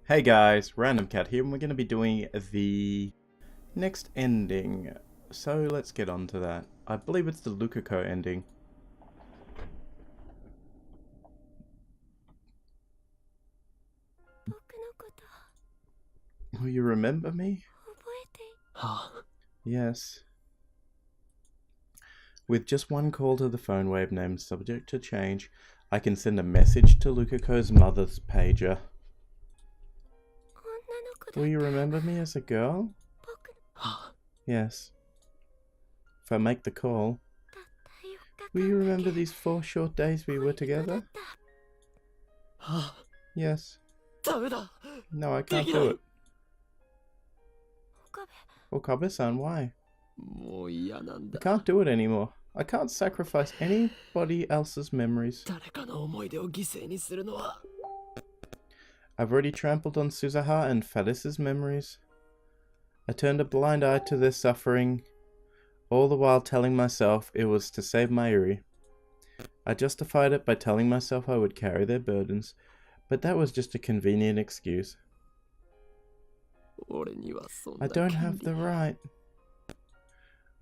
Hey guys, Random Cat here, and we're going to be doing the next ending. So let's get on to that. I believe it's the Lukako ending. Oh, you remember me? Yes. With just one call to the phone wave named subject to change, I can send a message to Lukako's mother's pager. Will you remember me as a girl? Yes. If I make the call, will you remember these 4 short days we were together? Yes. No, I can't do it. Okabe-san, why? I can't do it anymore. I can't sacrifice anybody else's memories. I've already trampled on Suzaha and Fadis's memories. I turned a blind eye to their suffering, all the while telling myself it was to save Mayuri. I justified it by telling myself I would carry their burdens, but that was just a convenient excuse. I don't have the right.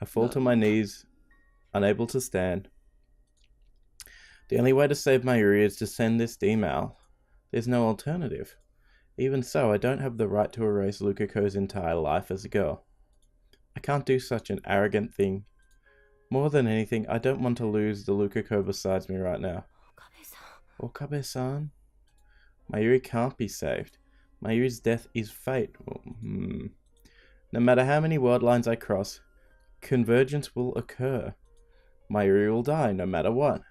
I fall to my knees, unable to stand. The only way to save Mayuri is to send this email. There's no alternative. Even so, I don't have the right to erase Lukako's entire life as a girl. I can't do such an arrogant thing. More than anything, I don't want to lose the Lukako besides me right now. Okabe-san? Mayuri can't be saved. Mayuri's death is fate. No matter how many world lines I cross, convergence will occur. Mayuri will die no matter what.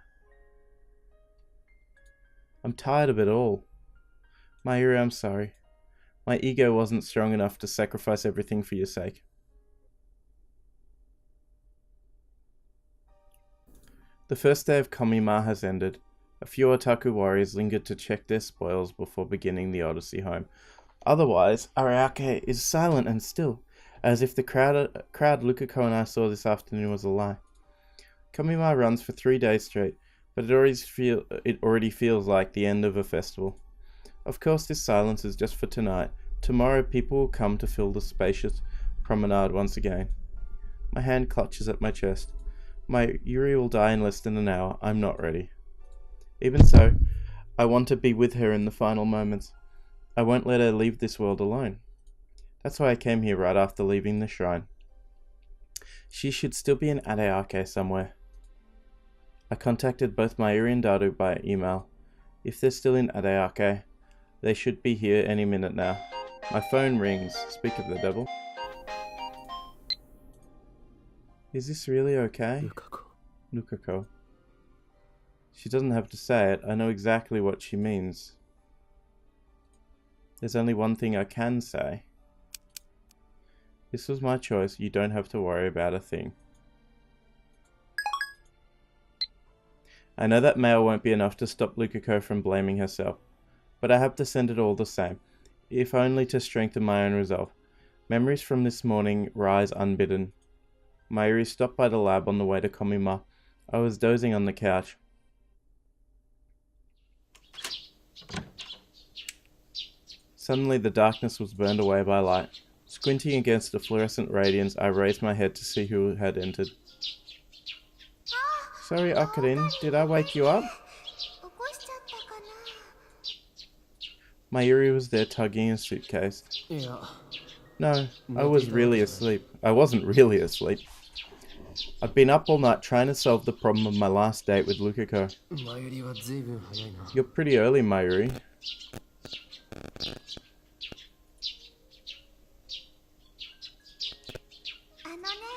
I'm tired of it all. Mayuri, I'm sorry. My ego wasn't strong enough to sacrifice everything for your sake. The first day of Komima has ended. A few otaku warriors lingered to check their spoils before beginning the odyssey home. Otherwise, Ariake is silent and still, as if the crowd Lukako and I saw this afternoon was a lie. Komima runs for 3 days straight, but it already feels like the end of a festival. Of course, this silence is just for tonight. Tomorrow people will come to fill the spacious promenade once again. My hand clutches at my chest. My Yuri will die in less than an hour. I'm not ready. Even so, I want to be with her in the final moments. I won't let her leave this world alone. That's why I came here right after leaving the shrine. She should still be in Adeake somewhere. I contacted both Mayuri and Daru by email. If they're still in Adeake, they should be here any minute now. My phone rings. Speak of the devil. Is this really okay? Lukako. She doesn't have to say it. I know exactly what she means. There's only one thing I can say. This was my choice. You don't have to worry about a thing. I know that mail won't be enough to stop Lukako from blaming herself, but I have to send it all the same, if only to strengthen my own resolve. Memories from this morning rise unbidden. Mayuri stopped by the lab on the way to Komima. I was dozing on the couch. Suddenly the darkness was burned away by light. Squinting against the fluorescent radiance, I raised my head to see who had entered. Sorry, Okarin, did I wake you up? Mayuri was there tugging a suitcase. No, I was really asleep. I wasn't really asleep. I've been up all night trying to solve the problem of my last date with Lukako. You're pretty early, Mayuri.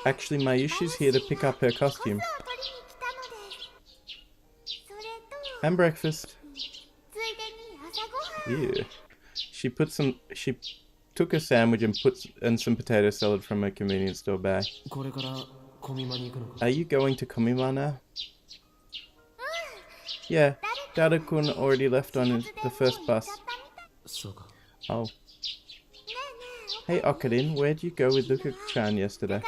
Actually, Mayushi's here to pick up her costume. And breakfast. Yeah. She took a sandwich and some potato salad from a convenience store bag. Are you going to Komima now? Yeah, Daru-kun already left on the first bus. Oh. Hey Okarin, where'd you go with Lukako-chan yesterday?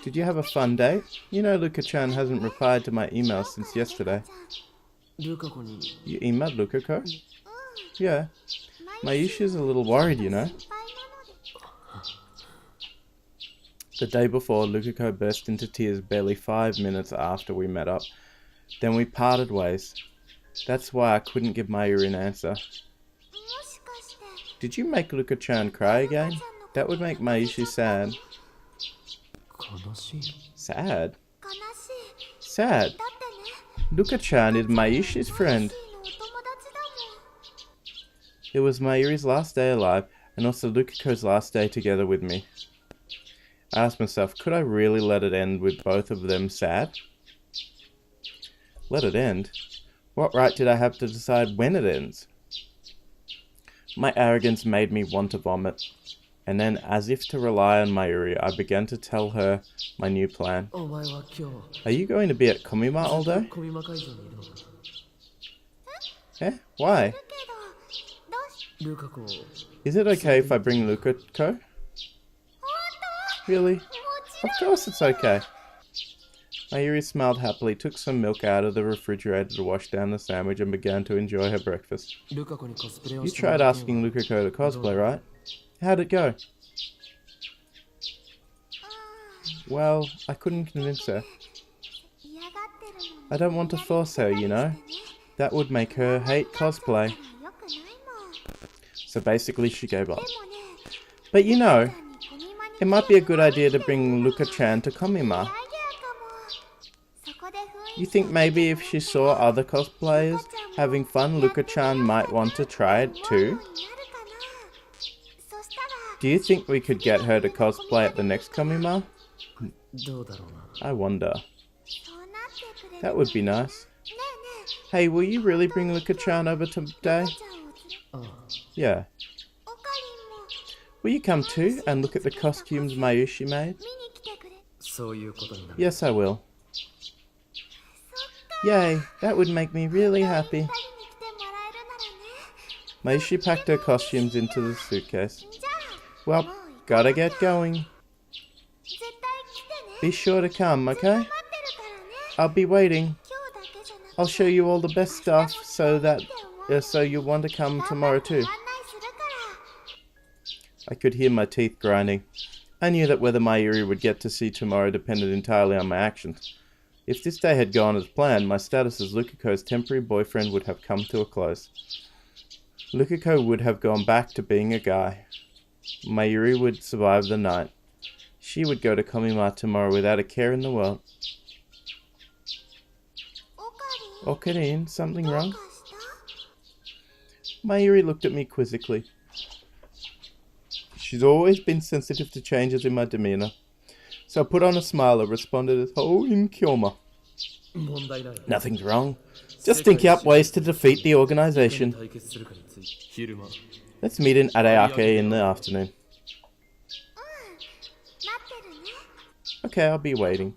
Did you have a fun date? You know Lukako-chan hasn't replied to my emails since yesterday. You emailed Lukako? Yeah. Mayushi's a little worried, you know. The day before, Lukako burst into tears barely 5 minutes after we met up. Then we parted ways. That's why I couldn't give Mayuri an answer. Did you make Luka-chan cry again? That would make Mayushi sad. Sad? Sad? Luka-chan is Mayushi's friend. It was Mayuri's last day alive, and also Lukako's last day together with me. I asked myself, could I really let it end with both of them sad? Let it end? What right did I have to decide when it ends? My arrogance made me want to vomit. And then, as if to rely on Mayuri, I began to tell her my new plan. Are you going to be at Komima all day? Eh? Why? Is it okay if I bring Lukako? Really? Of course it's okay. Mayuri smiled happily, took some milk out of the refrigerator to wash down the sandwich, and began to enjoy her breakfast. You tried asking Lukako to cosplay, right? How'd it go? Well, I couldn't convince her. I don't want to force her, you know. That would make her hate cosplay. So basically she gave up. But you know, it might be a good idea to bring Luka-chan to Komima. You think maybe if she saw other cosplayers having fun, Luka-chan might want to try it too? Do you think we could get her to cosplay at the next Komima? I wonder. That would be nice. Hey, will you really bring Luka-chan over today? Yeah. Will you come too and look at the costumes Mayushi made? Yes, I will. Yay, that would make me really happy. Mayushi packed her costumes into the suitcase. Well, gotta get going. Be sure to come, okay? I'll be waiting. I'll show you all the best stuff so you'll want to come tomorrow too. I could hear my teeth grinding. I knew that whether Mayuri would get to see tomorrow depended entirely on my actions. If this day had gone as planned, my status as Lukako's temporary boyfriend would have come to a close. Lukako would have gone back to being a guy. Mayuri would survive the night. She would go to Komima tomorrow without a care in the world. Okarin, something wrong? Mayuri looked at me quizzically. She's always been sensitive to changes in my demeanor. So I put on a smile and responded as, oh, in Kyoma. Nothing's wrong. Just thinking up ways to defeat the organization. Let's meet in Areake in the afternoon. Okay, I'll be waiting.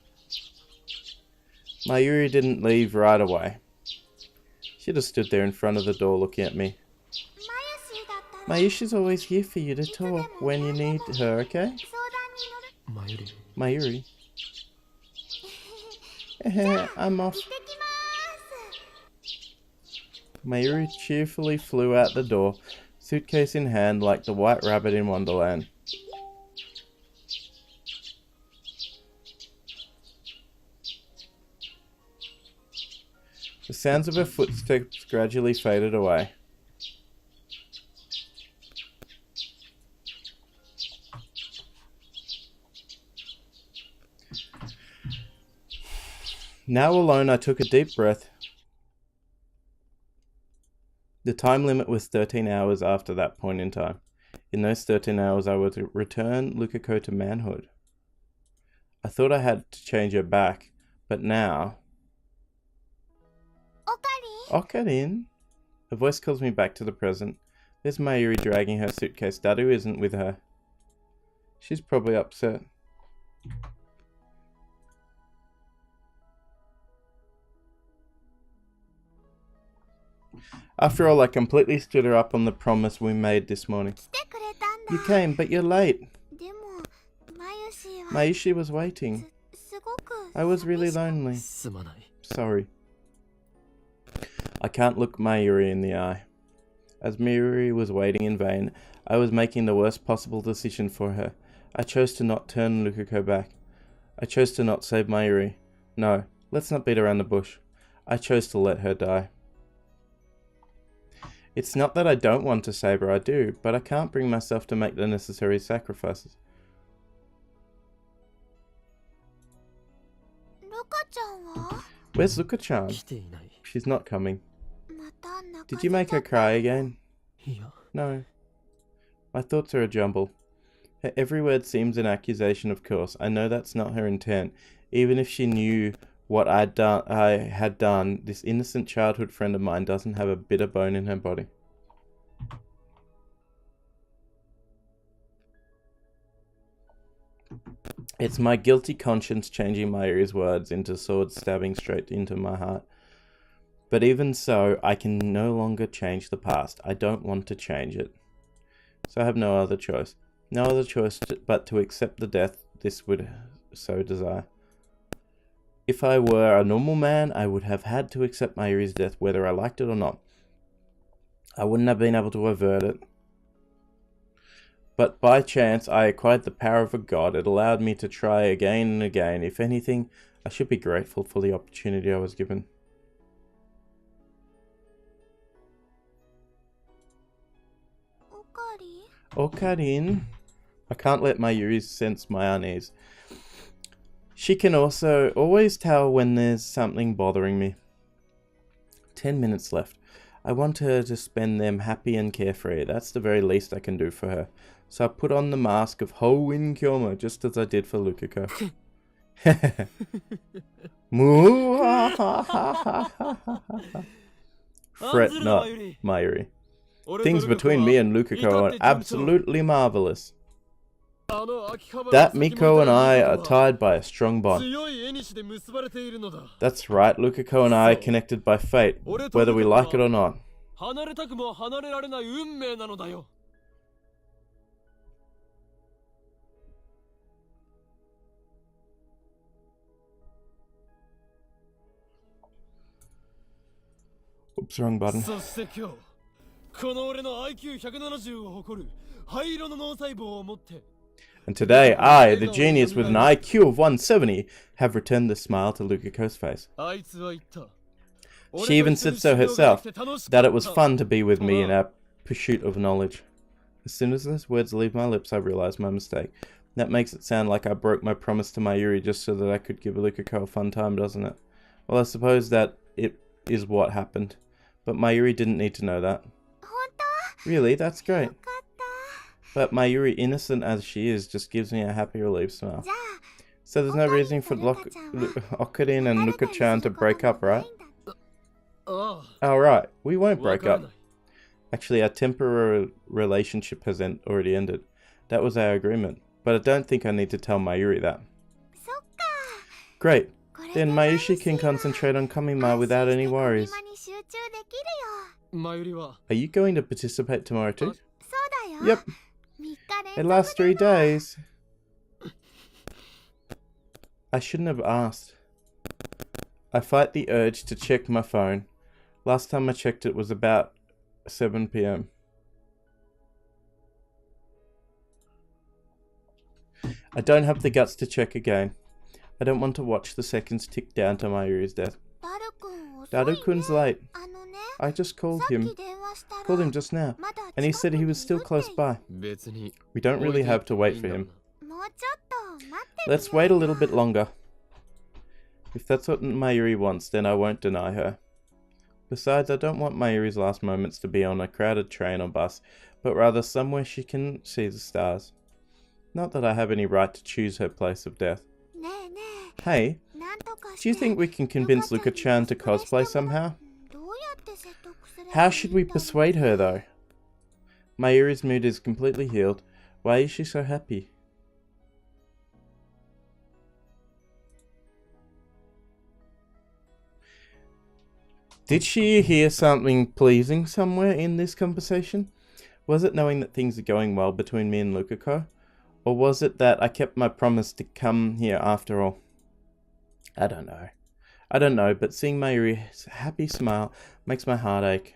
Mayuri didn't leave right away. She just stood there in front of the door looking at me. Mayushi's always here for you to talk when you need her, okay? Mayuri. I'm off. Mayuri cheerfully flew out the door, suitcase in hand like the White Rabbit in Wonderland. The sounds of her footsteps gradually faded away. Now alone, I took a deep breath. The time limit was 13 hours after that point in time. In those 13 hours, I would return Lukako to manhood. I thought I had to change her back, but now... Okarin? Her voice calls me back to the present. There's Mayuri dragging her suitcase. Daru isn't with her. She's probably upset. After all, I completely stood her up on the promise we made this morning. You came, but you're late. Mayushi was waiting. I was really lonely. Sorry. I can't look Mayuri in the eye. As Mayuri was waiting in vain, I was making the worst possible decision for her. I chose to not turn Lukako back. I chose to not save Mayuri. No, let's not beat around the bush. I chose to let her die. It's not that I don't want to save her, I do, but I can't bring myself to make the necessary sacrifices. Where's Luka-chan? She's not coming. Did you make her cry again? No. My thoughts are a jumble. Her every word seems an accusation, of course. I know that's not her intent. Even if she knew what I had done, this innocent childhood friend of mine doesn't have a bitter bone in her body. It's my guilty conscience changing Mayuri's words into swords stabbing straight into my heart. But even so, I can no longer change the past. I don't want to change it. So I have no other choice. No other choice but to accept the death this would so desire. If I were a normal man, I would have had to accept Mayuri's death whether I liked it or not. I wouldn't have been able to avert it. But by chance, I acquired the power of a god. It allowed me to try again and again. If anything, I should be grateful for the opportunity I was given. Okarin? I can't let Mayuri sense my unease. She can also always tell when there's something bothering me. 10 minutes left. I want her to spend them happy and carefree. That's the very least I can do for her. So I put on the mask of Ho-In Kyoma, just as I did for Lukako. Fret not, Mayuri. Things between me and Lukako are absolutely marvelous. That Miko and I are tied by a strong bond. That's right, Lukako and I are connected by fate, whether we like it or not. Oops, wrong button. And today, I, the genius with an IQ of 170, have returned the smile to Lukako's face. She even said so herself, that it was fun to be with me in our pursuit of knowledge. As soon as those words leave my lips, I realize my mistake. That makes it sound like I broke my promise to Mayuri just so that I could give Lukako a fun time, doesn't it? Well, I suppose that it is what happened. But Mayuri didn't need to know that. Really? That's great. But Mayuri, innocent as she is, just gives me a happy relief smile. So there's no reason for Okarin and Luka-chan to break up, right? Alright, we won't break up. Actually, our temporary relationship has already ended. That was our agreement. But I don't think I need to tell Mayuri that. Great. Then Mayushi can concentrate on Kamima without any worries. Are you going to participate tomorrow too? Yep. It lasts 3 days. I shouldn't have asked. I fight the urge to check my phone. Last time I checked it was about 7 PM. I don't have the guts to check again. I don't want to watch the seconds tick down to Mayuri's death. Daru-kun's late. I just called him just now, and he said he was still close by. We don't really have to wait for him. Let's wait a little bit longer. If that's what Mayuri wants, then I won't deny her. Besides, I don't want Mayuri's last moments to be on a crowded train or bus, but rather somewhere she can see the stars. Not that I have any right to choose her place of death. Hey, do you think we can convince Luka-chan to cosplay somehow? How should we persuade her, though? Mayuri's mood is completely healed. Why is she so happy? Did she hear something pleasing somewhere in this conversation? Was it knowing that things are going well between me and Lukako? Or was it that I kept my promise to come here after all? I don't know. I don't know, but seeing Mayuri's happy smile makes my heart ache.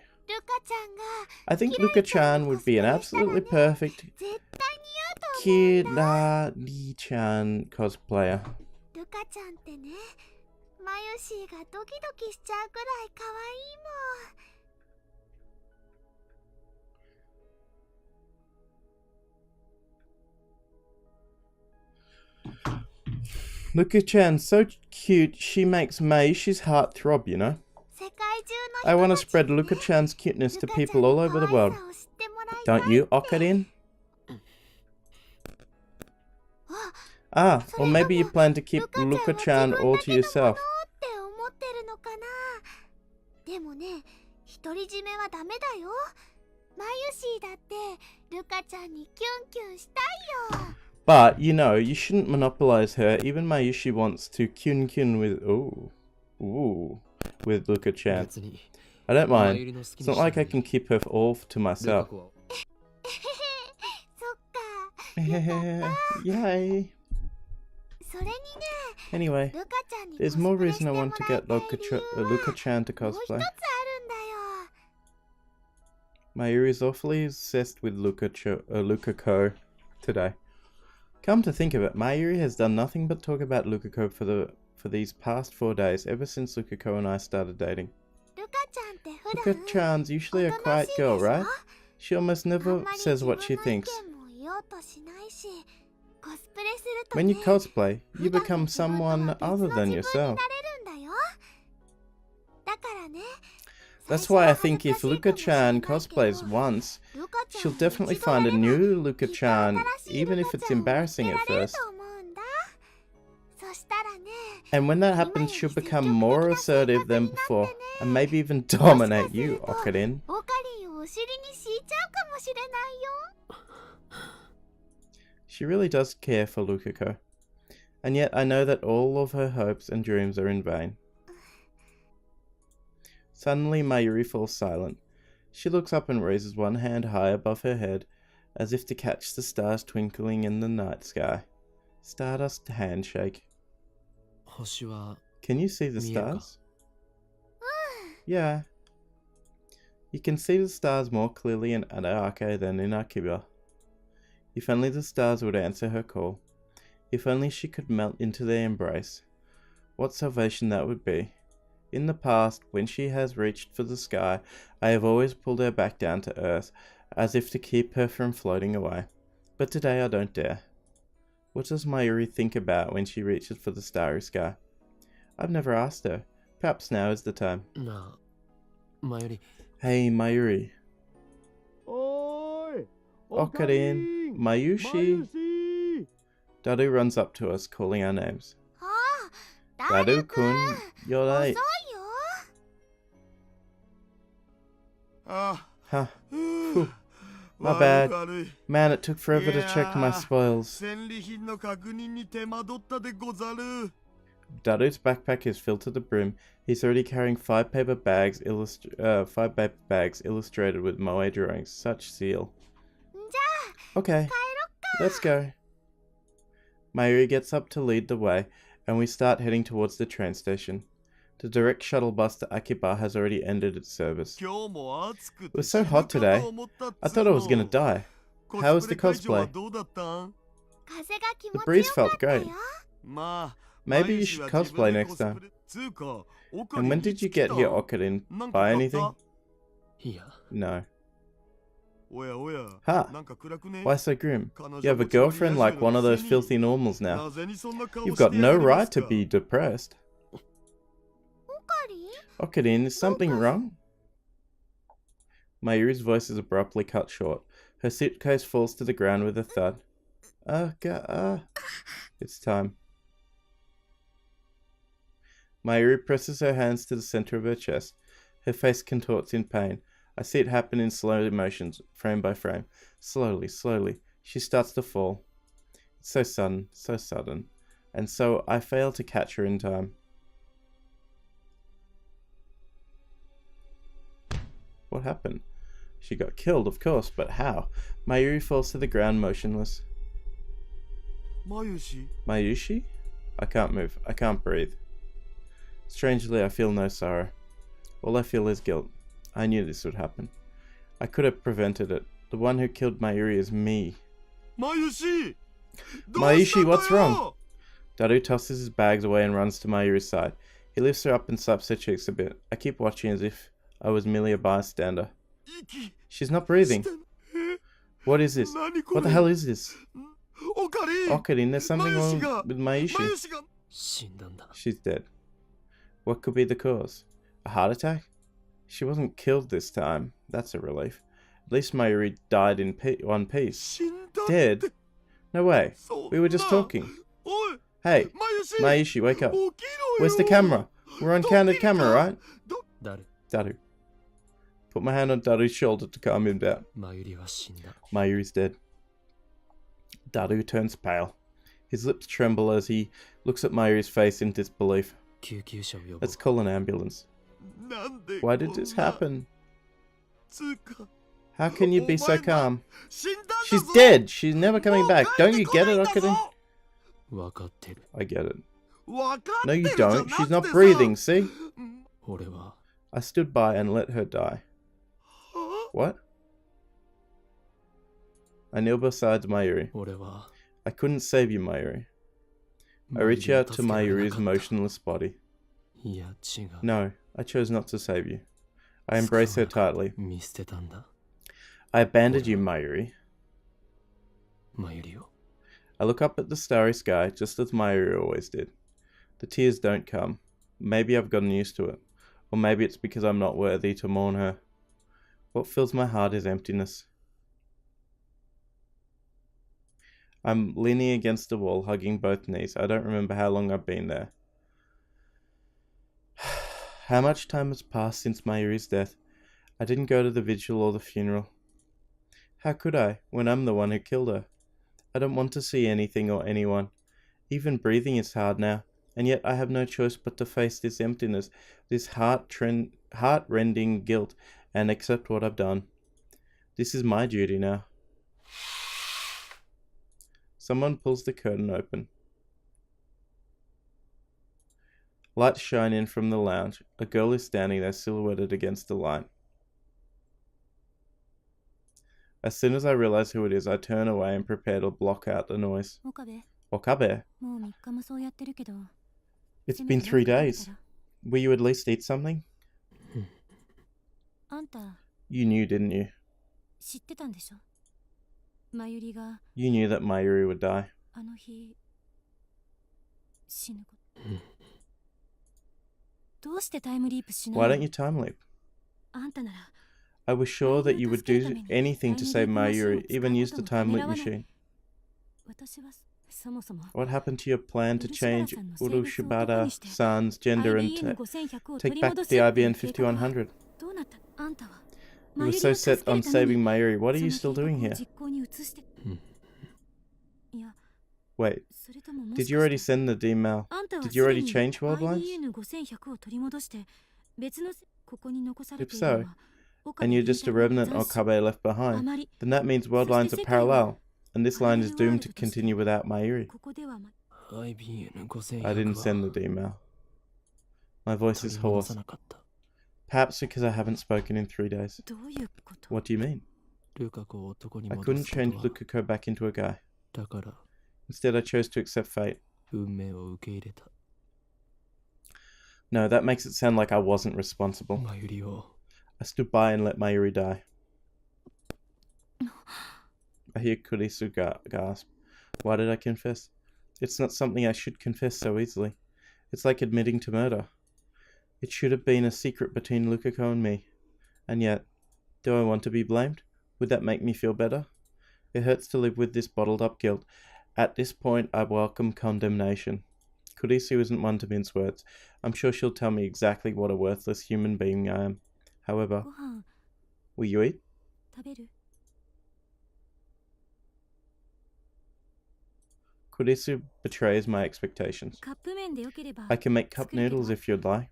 I think Luka-chan would be an absolutely perfect Kirari-chan cosplayer. Luka-chan's so cute, she makes Mayushi's heart throb, you know? I want to spread Luka-chan's cuteness to people all over the world. Don't you, Okarin? Ah, or maybe you plan to keep Luka-chan all to yourself. But, you know, you shouldn't monopolize her. Even Mayushi wants to kyun with... with Luka-chan. I don't mind. It's not like I can keep her all to myself. Yay! Anyway, there's more reason I want to get Luka-chan to cosplay. Mayuri is awfully obsessed with Lukako today. Come to think of it, Mayuri has done nothing but talk about Lukako for these past 4 days, ever since Lukako and I started dating. Luka-chan's usually a quiet girl, right? She almost never says what she thinks. When you cosplay, you become someone other than yourself. That's why I think if Luka-chan cosplays once, she'll definitely find a new Luka-chan, even if it's embarrassing at first. And when that happens, she'll become more assertive than before, and maybe even dominate you, Okarin. She really does care for Lukako, and yet I know that all of her hopes and dreams are in vain. Suddenly Mayuri falls silent. She looks up and raises one hand high above her head, as if to catch the stars twinkling in the night sky. Stardust handshake. Can you see the stars? Yeah. You can see the stars more clearly in Arake than in Akiba. If only the stars would answer her call. If only she could melt into their embrace. What salvation that would be. In the past, when she has reached for the sky, I have always pulled her back down to earth, as if to keep her from floating away. But today I don't dare. What does Mayuri think about when she reaches for the starry sky? I've never asked her. Perhaps now is the time. No, Mayuri. Hey, Mayuri. Oi! Okarin, Mayushi. Daru runs up to us, calling our names. Daru-kun, you're late. Huh. Whew. My bad. Man, it took forever to check my spoils. Daru's backpack is filled to the brim. He's already carrying 5 paper bags illustrated with moe drawings. Such zeal. Okay, let's go. Mayuri gets up to lead the way, and we start heading towards the train station. The direct shuttle bus to Akiba has already ended its service. It was so hot today. I thought I was gonna die. How was the cosplay? The breeze felt great. Maybe you should cosplay next time. And when did you get here, Okarin? Buy anything? No. Ha! Why so grim? You have a girlfriend like one of those filthy normals now. You've got no right to be depressed. Okarin, is something wrong? Mayuri's voice is abruptly cut short. Her suitcase falls to the ground with a thud. It's time. Mayuri presses her hands to the center of her chest. Her face contorts in pain. I see it happen in slow motions, frame by frame. Slowly, slowly, she starts to fall. It's so sudden, and so I fail to catch her in time. What happened? She got killed, of course, but how? Mayuri falls to the ground motionless. Mayushi? I can't move. I can't breathe. Strangely, I feel no sorrow. All I feel is guilt. I knew this would happen. I could have prevented it. The one who killed Mayuri is me. Mayushi! Mayushi, what's wrong? Daru tosses his bags away and runs to Mayuri's side. He lifts her up and slaps her cheeks a bit. I keep watching as if I was merely a bystander. She's not breathing. What is this? What the hell is this? Okarin, there's something wrong with Mayushi. She's dead. What could be the cause? A heart attack? She wasn't killed this time. That's a relief. At least Mayuri died in one piece. Dead? No way. We were just talking. Hey, Mayushi, wake up. Where's the camera? We're on candid camera, right? Daru. Put my hand on Daru's shoulder to calm him down. Mayuri's dead. Daru turns pale. His lips tremble as he looks at Mayuri's face in disbelief. Let's call an ambulance. Why did this happen? How can you be so calm? She's dead! She's never coming back. Don't you get it, Okarin? I get it. No, you don't. She's not breathing, see? I stood by and let her die. What? I kneel beside Mayuri. I couldn't save you, Mayuri. I reach out to Mayuri's motionless body. No, I chose not to save you. I embrace her tightly. I abandoned you, Mayuri. I look up at the starry sky, just as Mayuri always did. The tears don't come. Maybe I've gotten used to it. Or maybe it's because I'm not worthy to mourn her. What fills my heart is emptiness. I'm leaning against the wall, hugging both knees. I don't remember how long I've been there. How much time has passed since Mayuri's death? I didn't go to the vigil or the funeral. How could I, when I'm the one who killed her? I don't want to see anything or anyone. Even breathing is hard now, and yet I have no choice but to face this emptiness, this heart-rending guilt, and accept what I've done. This is my duty now. Someone pulls the curtain open. Lights shine in from the lounge. A girl is standing there silhouetted against the light. As soon as I realize who it is, I turn away and prepare to block out the noise. Okabe? It's been 3 days. Will you at least eat something? You knew, didn't you? You knew that Mayuri would die. Why don't you time leap? I was sure that you would do anything to save Mayuri, even use the time leap machine. What happened to your plan to change Urushibata-san's gender and take back the IBN 5100? You were so set on saving Mayuri. What are you still doing here? Wait, did you already send the email? Did you already change world lines? If so, and you're just a remnant Okabe left behind, then that means world lines are parallel, and this line is doomed to continue without Mayuri. I didn't send the email. My voice is hoarse. Perhaps because I haven't spoken in 3 days. What do you mean? I couldn't change Lukako back into a guy. Instead, I chose to accept fate. No, that makes it sound like I wasn't responsible. I stood by and let Mayuri die. I hear Kurisu gasp. Why did I confess? It's not something I should confess so easily. It's like admitting to murder. It should have been a secret between Lukako and me. And yet, do I want to be blamed? Would that make me feel better? It hurts to live with this bottled up guilt. At this point, I welcome condemnation. Kurisu isn't one to mince words. I'm sure she'll tell me exactly what a worthless human being I am. However, will you eat? Kurisu betrays my expectations. I can make cup noodles if you'd like.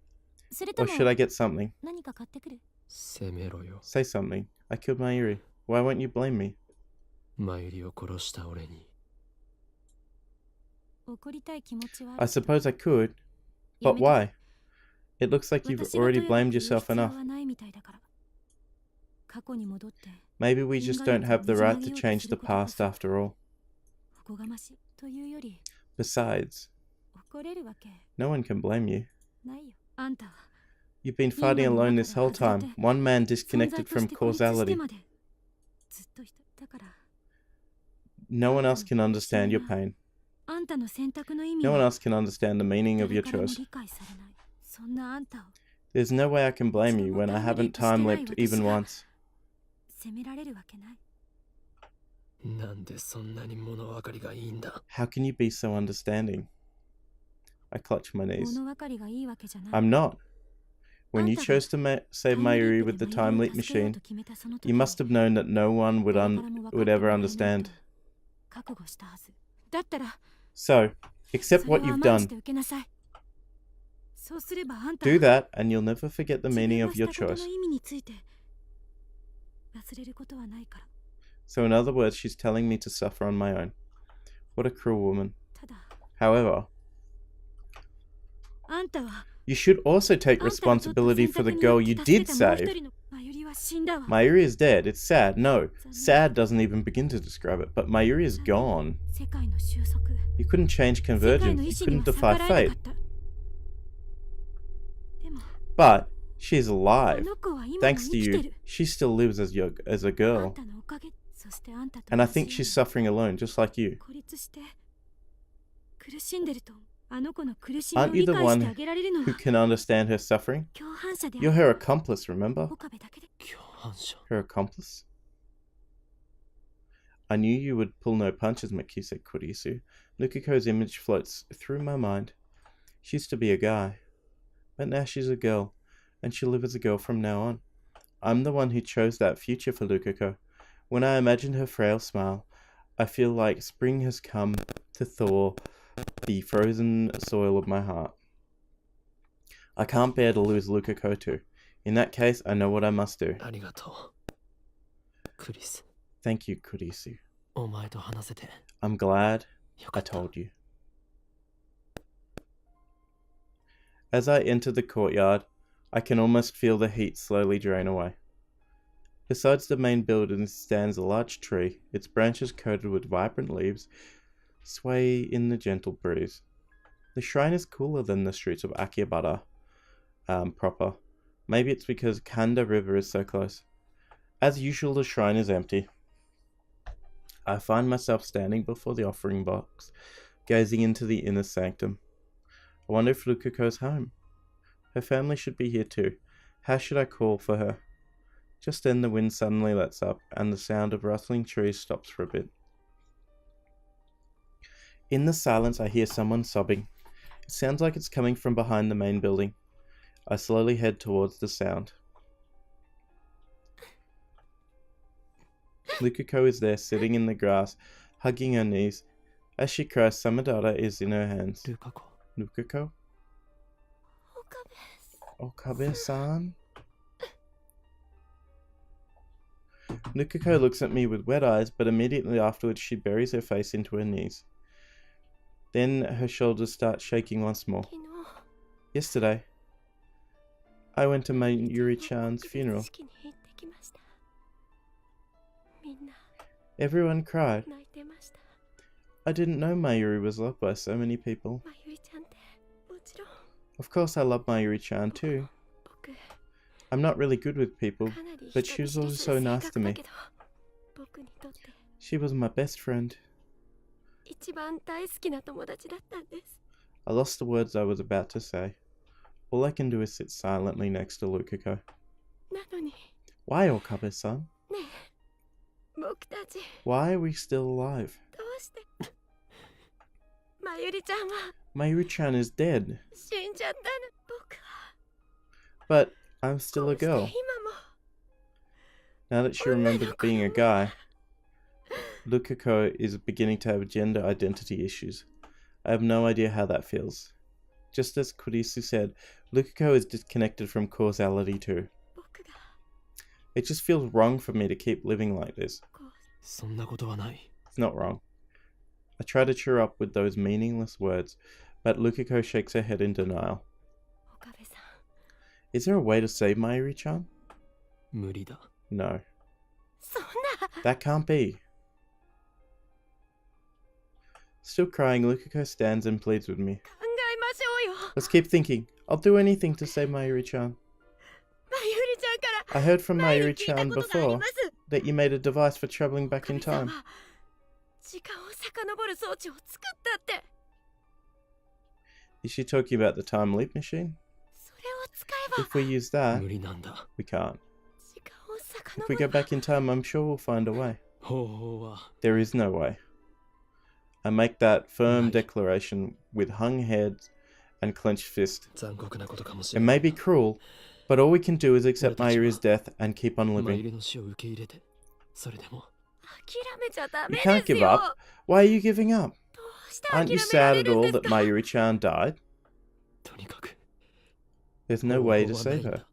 Or should I get something? Say something. I killed Mayuri. Why won't you blame me? I suppose I could. But why? It looks like you've already blamed yourself enough. Maybe we just don't have the right to change the past after all. Besides, no one can blame you. You've been fighting alone this whole time, one man disconnected from causality. No one else can understand your pain. No one else can understand the meaning of your choice. There's no way I can blame you when I haven't time-leapt even once. How can you be so understanding? I clutch my knees. I'm not. When you chose to save Mayuri with the time-leap machine, you must have known that no one would ever understand. So, accept what you've done. Do that, and you'll never forget the meaning of your choice. So in other words, she's telling me to suffer on my own. What a cruel woman. However, you should also take responsibility for the girl you did save. Mayuri is dead. It's sad. No, sad doesn't even begin to describe it, but Mayuri is gone. You couldn't change convergence. You couldn't defy fate. But she's alive. Thanks to you, she still lives as a girl. And I think she's suffering alone, just like you. Aren't you the one who can understand her suffering? You're her accomplice, remember? Her accomplice? I knew you would pull no punches, Maki, said Kurisu. Lukako's image floats through my mind. She used to be a guy, but now she's a girl, and she'll live as a girl from now on. I'm the one who chose that future for Lukako. When I imagine her frail smile, I feel like spring has come to thaw the frozen soil of my heart. I can't bear to lose Lukako too. In that case, I know what I must do. Thank you, Kurisu. I'm glad I told you. As I enter the courtyard, I can almost feel the heat slowly drain away. Besides the main building stands a large tree, its branches coated with vibrant leaves sway in the gentle breeze. The shrine is cooler than the streets of Akihabara proper. Maybe it's because Kanda River is so close. As usual, the shrine is empty. I find myself standing before the offering box, gazing into the inner sanctum. I wonder if Lukako's home. Her family should be here too. How should I call for her? Just then the wind suddenly lets up, and the sound of rustling trees stops for a bit. In the silence I hear someone sobbing. It sounds like it's coming from behind the main building. I slowly head towards the sound. Lukako is there, sitting in the grass, hugging her knees. As she cries, Samadara is in her hands. Lukako? Okabe-san? Lukako looks at me with wet eyes, but immediately afterwards she buries her face into her knees. Then her shoulders start shaking once more. Yesterday, I went to Mayuri-chan's funeral. Everyone cried. I didn't know Mayuri was loved by so many people. Of course I love Mayuri-chan too. I'm not really good with people, but she was always so nice to me. She was my best friend. I lost the words I was about to say. All I can do is sit silently next to Lukako. Why, Okabe-san? Why are we still alive? Mayuri-chan is dead. But I'm still a girl. Now that she remembers being a guy, Lukako is beginning to have gender identity issues. I have no idea how that feels. Just as Kurisu said, Lukako is disconnected from causality too. It just feels wrong for me to keep living like this. It's not wrong. I try to cheer up with those meaningless words, but Lukako shakes her head in denial. Is there a way to save Mayuri-chan? 無理だ。 No. そんな。 That can't be. Still crying, Lukako stands and pleads with me. 考えましょうよ。 Let's keep thinking. I'll do anything to save Mayuri-chan. まゆりちゃんから I heard from 前に聞いた Mayuri-chan ことがあり before ます。 that you made a device for traveling back in 神さん time. は時間を遡る装置を作ったって。 Is she talking about the time leap machine? それを使えば If we use that, 無理なんだ。 we can't. 時間を If we 遡 go れば back in time, I'm sure we'll find a way. 方法は There is no way. I make that firm Right. declaration with hung head and clenched fist. 残酷なことかもし It れな may い。 be cruel, but all we can do is accept Mayuri's death and keep on ま living. ゆりの死を受け入れて、それでも 諦めちゃダ You メ can't です give よ。 up. Why are you giving up? どうして Aren't 諦 you めら sad れ at るん all です that か。 Mayuri-chan died? とにかく There's no 方法 way は to ない save んだ her.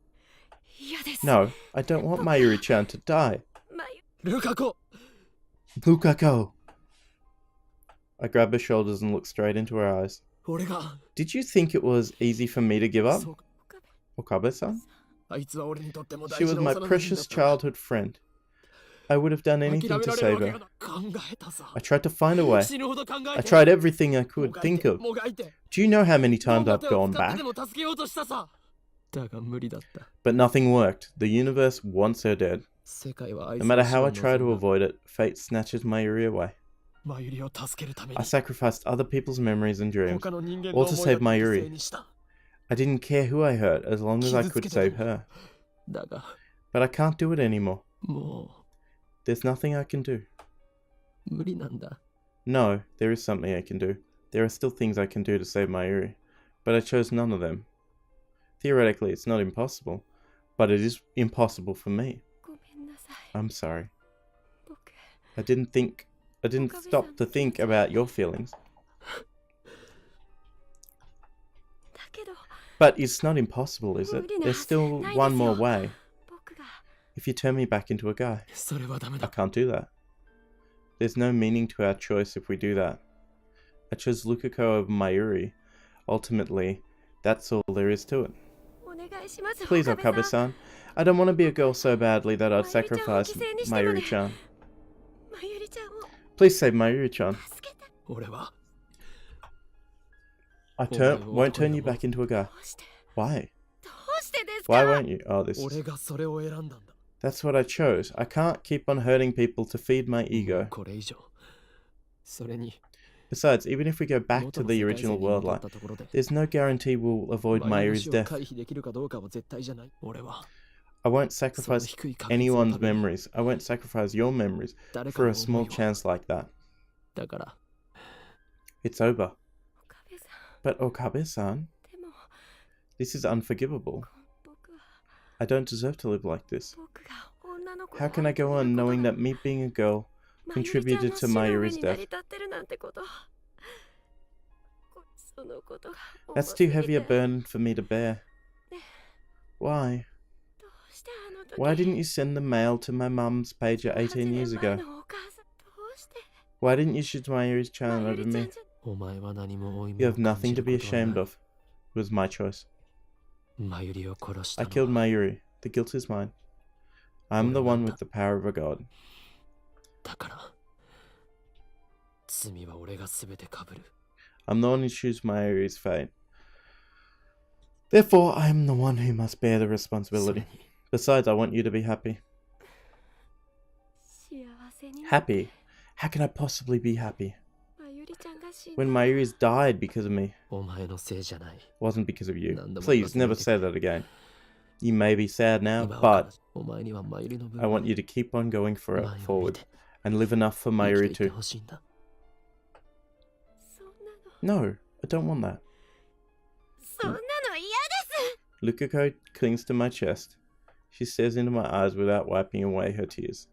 嫌です。 No, I don't want Mayuri-chan to die. まゆルカコ Lukako! I grab her shoulders and look straight into her eyes. 俺が Did you think it was easy for me to give up, そう Okabe-san? あいつは俺にとっても She 大事 was な my 幼馴染 precious だった childhood friend. I would have done 諦 anything め to られる save わけ her. が考えたさ I tried to find a way. 死ぬほど考え I て tried everything I も could がい think て of. もがいて Do you know how many どん times な I've 手を gone 使って back? でも助けようとしたさだが無理だった But nothing worked. The universe wants her dead. 世界はあい No つの matter 死 how を I try to 望んだ avoid it, fate snatches Mayuri away. マユリを助けるために I sacrificed other people's memories and dreams. 他の人間 all の to 思 save いだけ犠 Mayuri. 牲にした I didn't care who I hurt as long as I could save her. だが But I can't do it anymore. も There's nothing I can do. う無理なんだ No, there is something I can do. There are still things I can do to save Mayuri. But I chose none of them. Theoretically, it's not impossible. But it is impossible for me. ごめんなさい。 I'm sorry. 僕 I didn't stop to think about your feelings. だけど But it's not impossible, is it? There's still one more way. 僕が If you turn me back into a guy, それはダメ I だ can't do that. There's no meaning to our choice if we do that. I chose Lukako over Mayuri. Ultimately, that's all there is to it. お願いします。 Please, 岡部さん Okabe-san. I don't want to be a girl so badly that I'd Mayuri-chanを sacrifice 犠牲にしてまで Mayuri-chan. まゆりちゃんを Please save Mayuri-chan. 助けて。俺は I won't turn you back into a guy. どうして Why? どうしてですか Why won't you? Oh, this 俺 is... がそれを選んだんだ That's what I chose. I can't keep on hurting people to feed my ego. これ以上それに Besides, even if we go back 元 to の the 世界 original 線に world 戻っ line, たところで there's no guarantee we'll avoid マユリの Mayuri's 死を death. 回避できるかどうかは絶対じゃない俺は I won't その sacrifice 低い確率の anyone's ために memories. I won't sacrifice your memories 誰か for の a small 思いを chance like that. だから It's over. 岡部さん But Okabe-san, でも this is unforgivable. 僕は I don't deserve to live like this. 僕が女の子 How can I go on knowing that me being a girl contributed to Mayuri's death? That's too heavy a burden for me to bear. Why? Why didn't you send the mail to my mum's pager 18 years ago? Why didn't you shoot Mayuri's child over me? お前は何も負い You 目を have 感じ nothing to る be ことはない ashamed of. It was my choice. マユリを殺した I の killed は Mayuri. The guilt is mine. I'm the one with the power of a god. だから罪は俺が全て被る I'm the one who chooses Mayuri's fate. Therefore, I am the one who must bear the それ responsibility. に Besides, I want you to be happy. Happy? How can I possibly be happy? When Mayuri's died because of me, お前のせいじゃない wasn't because of you. 何度も Please, 言わ never せないで say that again. You may be sad now, 今は but お前にはマユリの分 I want you to keep on going 前を見 forward て and live enough for 生 Mayuri きていて too. ほしいんだ No, I don't want that. Lukako clings to my chest. She stares into my eyes without wiping away her tears.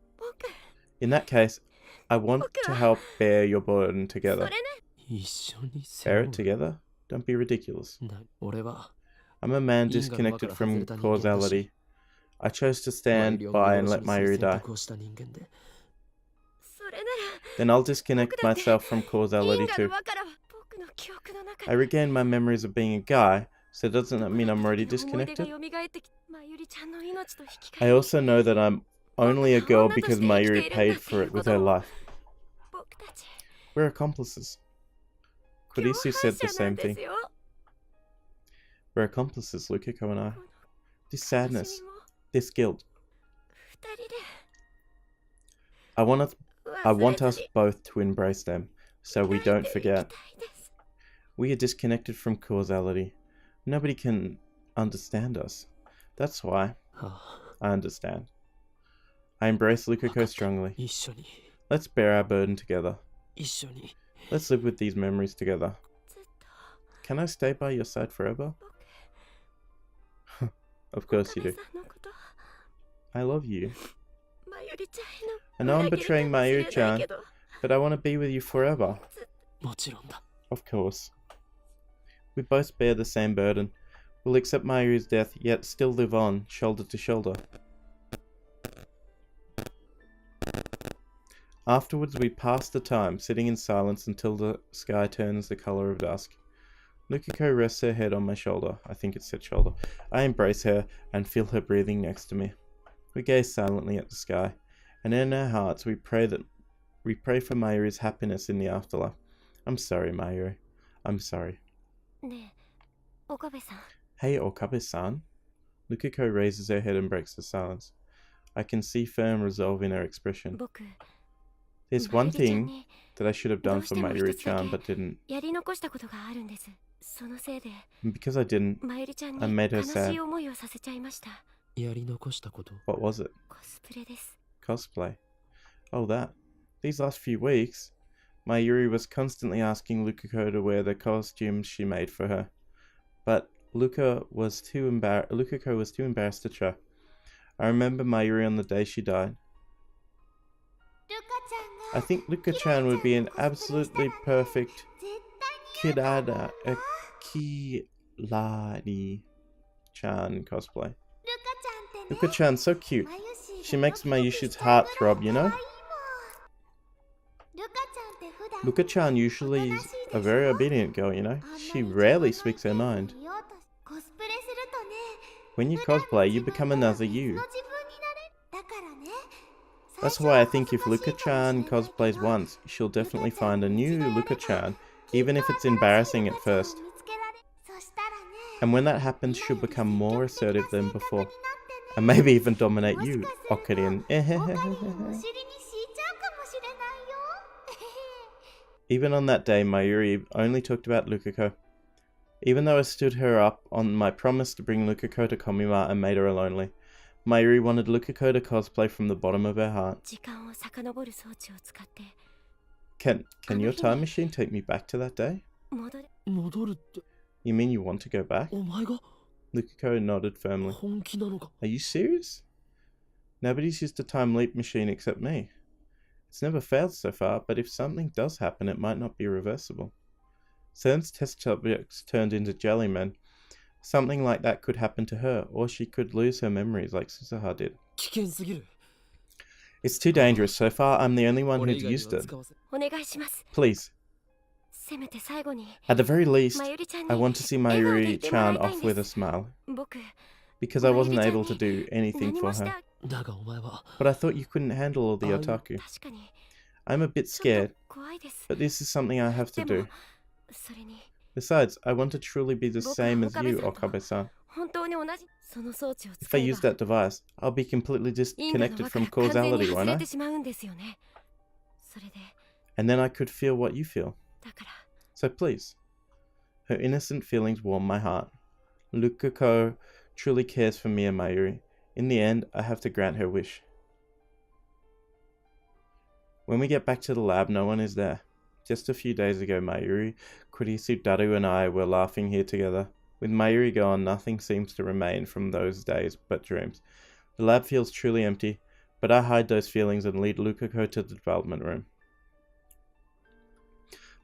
In that case, I want to help bear your burden together. 一緒に背 Bear 負う it together? Don't be ridiculous. な俺は I'm a man 因果の輪か disconnected ら from 外れた人間だし causality. I chose to マユ stand リを by 見 and 殺 let しにする Mayuri 選 die. 択をした人間で Then I'll disconnect myself from causality too. I regained my memories of being a guy So doesn't that mean I'm already 思い出が disconnected? 蘇ってきまゆりちゃんの命と引き換 I えに also know that I'm only a girl because Mayuri paid for it with her life. 僕たち We're accomplices. 共 Kurisu 犯 said the 者なん same で thing. すよ We're accomplices, Lukako and I. この This 悲し sadness, みも this guilt. 二人で I want 忘れ us ずに both to embrace them, so we 抱 don't いていきた forget. いです We are disconnected from causality. Nobody can understand us. That's why は I understand. I embrace あ、 Lukako strongly. 一緒に Let's bear our burden together. 一緒に Let's live with these memories together. ずっと Can I stay by your side forever? 僕 Of course you 岡部 do. さんのこと I love you. まゆりちゃ I ん know の I'm betraying 裏切りかもしれないけ Mayuri-chan, ど but I want to be with you forever. もちろんだ Of course. We both bear the same burden. We'll accept Mayuri's death, yet still live on, shoulder to shoulder. Afterwards, we pass the time, sitting in silence until the sky turns the color of dusk. Lukako rests her head on my shoulder. I think it said shoulder. I embrace her and feel her breathing next to me. We gaze silently at the sky, and in our hearts we pray for Mayuri's happiness in the afterlife. I'm sorry, Mayuri. I'm sorry. ねえ岡部さん Hey, Okabe-san. Lukako raises her head and breaks the silence. I can see firm resolve in her expression. 僕 There's まゆ one りちゃん thing に that I should have ど done うし for ても一つだ Mayuri-chan け but didn't. やり残したことがあるんですそのせいで And because I didn't, まゆりちゃん I に made her 悲し sad. い思いをさせちゃいましたやり残したこと What was it? コスプレです Cosplay. Oh, that. These last few weeks, Mayuri was constantly asking Lukako to wear the costumes she made for her. But Lukako was too embarrassed to try. I remember Mayuri on the day she died. I think Luka-chan would be an absolutely perfect Kirari-chan cosplay. Luka-chan's so cute. She makes Mayushi's heart throb, you know? Luka-chan usually is a very obedient girl, you know? She rarely speaks her mind. When you cosplay, you become another you. That's why I think if Luka-chan cosplays once, she'll definitely find a new Luka-chan, even if it's embarrassing at first. And when that happens, she'll become more assertive than before. And maybe even dominate you, Okarin. Even on that day, Mayuri only talked about Lukako. Even though I stood her up on my promise to bring Lukako to Komima and made her lonely, Mayuri wanted Lukako to cosplay from the bottom of her heart. 時間を遡る装置を使って Can your time machine take me back to that day? 戻れ戻るって You mean you want to go back? お前が Lukako nodded firmly. 本気なのか Are you serious? Nobody's used a time leap machine except me. It's never failed so far, but if something does happen, it might not be reversible. CERN's test subjects turned into jellymen. Something like that could happen to her, or she could lose her memories like Susaha did. 危険すぎる It's too dangerous. So far, I'm the only one 俺 who's 以外に used は it. 使わせ お願いします Please, せめて最後に at the very least, まゆりちゃん I に want to see 笑顔でい Mayuri てもらい Chan たいん off で with a す smile. 僕 Because I wasn't Mayuri-chan able to do anything 何 for もして her. だがお前は But I thought you couldn't handle all the Oh, otaku. 確かに I'm a bit ちょっ scared, と怖いです but this is something I have to でも do. それに Besides, I want to truly be the 僕は same as you, Okabe-sanと Okabe-san. 本当に同じその装置を If 使 I え use ば that device, I'll be completely 因果の disconnected 輪か from ら完全に causality, 外 won't れ I? てしまうんですよねそれで And then I could feel what you feel. だから So please. Her innocent feelings warm my heart. Lukako truly cares for me and Mayuri. In the end, I have to grant her wish. When we get back to the lab, no one is there. Just a few days ago, Mayuri, Kurisu, Daru and I were laughing here together. With Mayuri gone, nothing seems to remain from those days but dreams. The lab feels truly empty, but I hide those feelings and lead Lukako to the development room.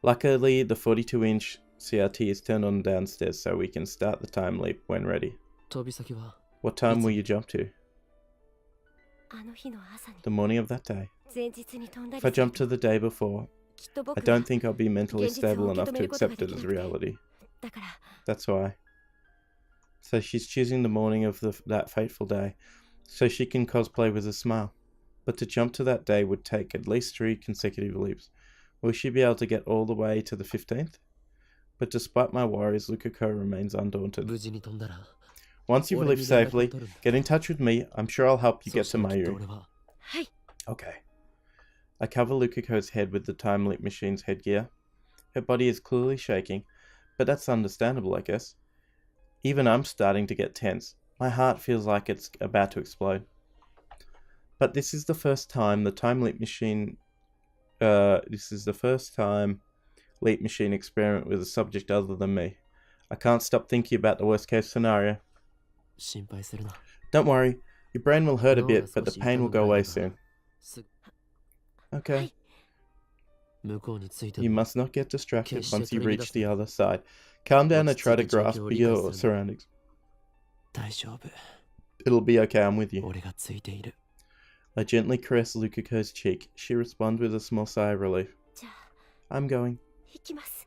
Luckily, the 42-inch CRT is turned on downstairs so we can start the time leap when ready. 飛び先は What time will you jump to? あの日の朝に The morning of that day. 前日に飛んだ If I りする jump to the day before, きっと僕 I が don't think I'll be mentally 現実を stable 受け enough 止め to ることが accept で it き as なくて reality. だから That's why. So she's choosing the morning of that fateful day, so she can cosplay with a smile. But to jump to that day would take at least 3 consecutive leaps. Will she be able to get all the way to the 15th? But despite my worries, Lukako remains undaunted. 無事に飛んだら Once you've lived safely, get in touch with me. I'm sure I'll help you get to そうしたらきっと Mayuri. 俺は はい Okay. I cover Lukako's head with the time leap machine's headgear. Her body is clearly shaking, but that's understandable, I guess. Even I'm starting to get tense. My heart feels like it's about to explode. But this is the first time the time leap machine... this is the first time leap machine experiment with a subject other than me. I can't stop thinking about the worst case scenario. 心配するな Don't worry, your brain will hurt a 脳が bit, 少 but the し pain 痛 will むぐ go ら away いだから soon. す Okay. 向こうに着いて You も must not get distracted Kiss once you your reach the trigger. other side. Calm down and try to Let's take a grasp jockey your or surroundings. 大丈夫 It'll be okay, I'm with you. 俺がついている I gently caress Lukako's cheek. She responds with a small sigh of relief. じゃあ I'm going. 行きます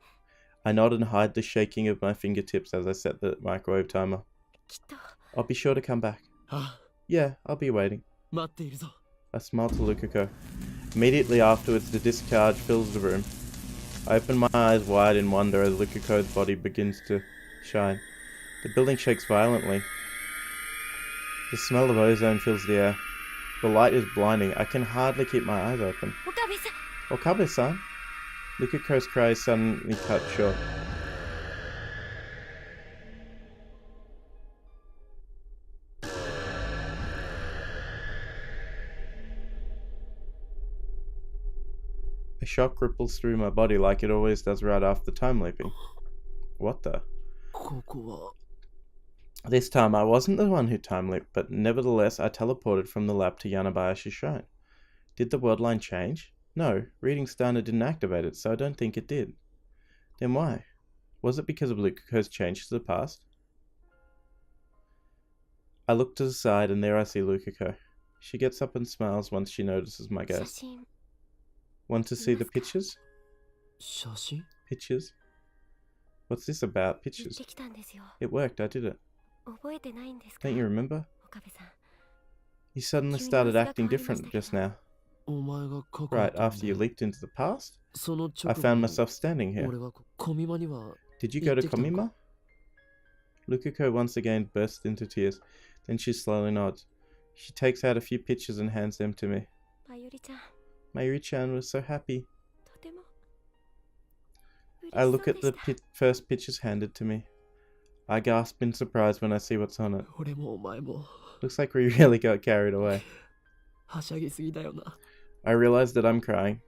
I nod and hide the shaking of my fingertips as I set the microwave timer. きっと I'll be sure to come back. あ Yeah, I'll be waiting. 待っているぞ I smile to Lukako. Immediately afterwards, the discharge fills the room. I open my eyes wide in wonder as Lukako's body begins to shine. The building shakes violently. The smell of ozone fills the air. The light is blinding. I can hardly keep my eyes open. 岡部さん Okabe-san? Lukako's cry is suddenly cut short. A shock ripples through my body like it always does right after time leaping. What the? ここは This time I wasn't the one who time leaped, but nevertheless I teleported from the lab to Yanabayashi's shrine. Did the world line change? No, reading Steiner didn't activate it, so I don't think it did. Then why? Was it because of Lukako's change to the past? I look to the side and there I see Lukako. She gets up and smiles once she notices my 写 gaze. 真 Want to see the pictures? 写真 Pictures? What's this about? 行っ Pictures? てきたんですよ It worked, I did it. 覚えてないんですか Don't you remember? 岡部さん You suddenly started acting different just now. お前が過去 Right だったん after you だ leaped into the past? その I 直 found 後 myself standing here. 俺はコミマには Did you go to 行ってきたのか Komima? Lukako once again bursts into tears. Then she slowly nods. She takes out a few pictures and hands them to me. まゆりちゃん Mayuri-chan was so happy. とても I 嬉し look そう at で the した first pictures handed to me. I gasp in surprise when I see what's on it. 俺もお前も Looks like we really got carried away. はしゃぎすぎだよな I realize that I'm crying.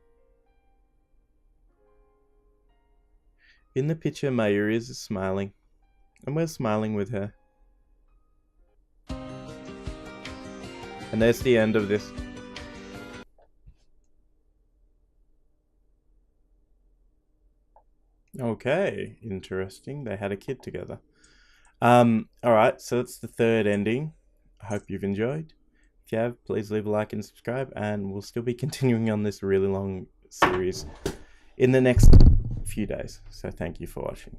In the picture, Mayuri is smiling, and we're smiling with her. And there's the end of this. Okay, interesting. They had a kid together. Alright, so that's the third ending. I hope you've enjoyed. If you have, please leave a like and subscribe, and we'll still be continuing on this really long series in the next few days. So thank you for watching.